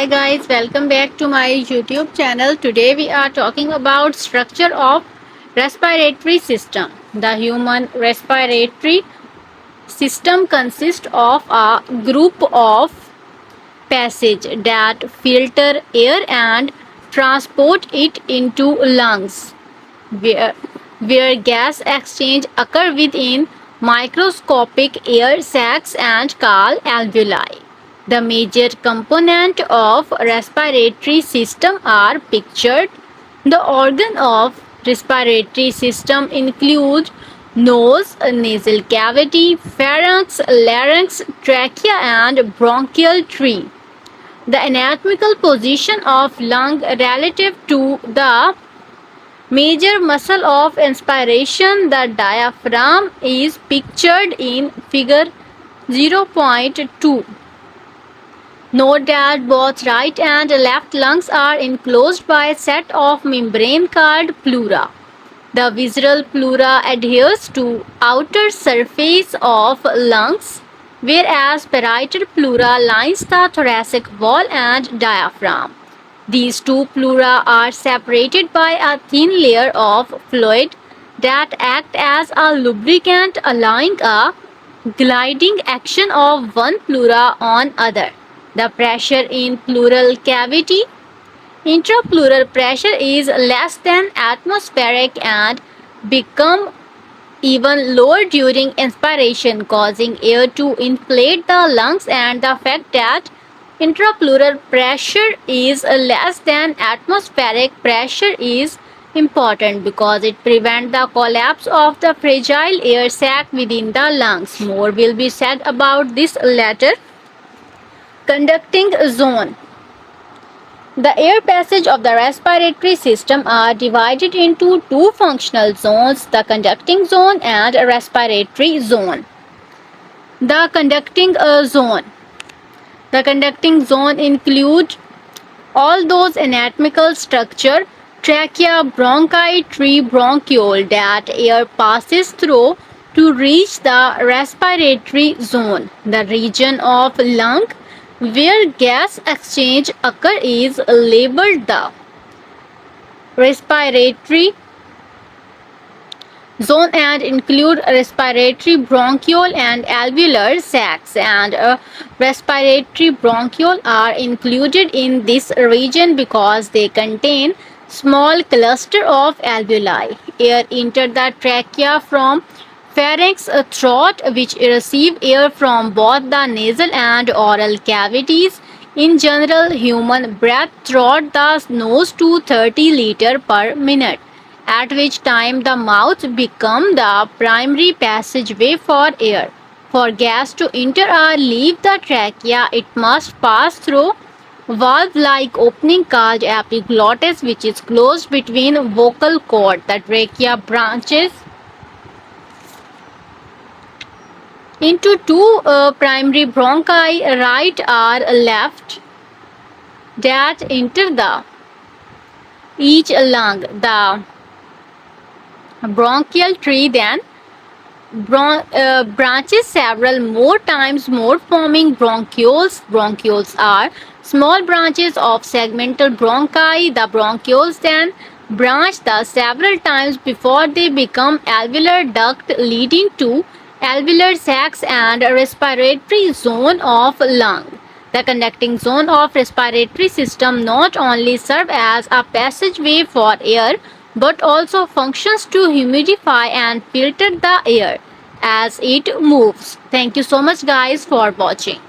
guys, welcome back to my YouTube channel. Today we are talking about structure of respiratory system. The human respiratory system consists of a group of passage that filter air and transport it into lungs where, where gas exchange occur within microscopic air sacs and called alveoli. The major component of respiratory system are pictured. The organ of respiratory system include nose, nasal cavity, pharynx, larynx, trachea and bronchial tree. The anatomical position of lung relative to the major muscle of inspiration, the diaphragm, is pictured in figure 0.2. Note that both right and left lungs are enclosed by a set of membrane called pleura. The visceral pleura adheres to outer surface of lungs, whereas parietal pleura lines the thoracic wall and diaphragm. These two pleura are separated by a thin layer of fluid that act as a lubricant, allowing a gliding action of one pleura on other. The pressure in pleural cavity, intrapleural pressure, is less than atmospheric and become even lower during inspiration, causing air to inflate the lungs, and the fact that intrapleural pressure is less than atmospheric pressure is important because it prevents the collapse of the fragile air sac within the lungs. More will be said about this later. Conducting zone. The air passage of the respiratory system are divided into two functional zones, the conducting zone and respiratory zone. The conducting zone. The conducting zone include all those anatomical structure, trachea, bronchi, tree, bronchiole, that air passes through to reach the respiratory zone. The region of lung where gas exchange occur is labeled the respiratory zone and include respiratory bronchiole and alveolar sacs, and respiratory bronchiole are included in this region because they contain small cluster of alveoli. Air enter the trachea from pharynx, throat, which receive air from both the nasal and oral cavities. In general, human breath through the nose to 30 liters per minute, at which time the mouth becomes the primary passageway for air. For gas to enter or leave the trachea, it must pass through valve-like opening called epiglottis, which is closed between vocal cord. The trachea branches into two primary bronchi, right or left, that enter the each lung. The bronchial tree then branches several more times more, forming bronchioles. Bronchioles are small branches of segmental bronchi. The bronchioles then branch the several times before they become alveolar duct, leading to alveolar sacs and respiratory zone of lung. The conducting zone of respiratory system not only serve as a passageway for air but also functions to humidify and filter the air as it moves. Thank you so much guys for watching.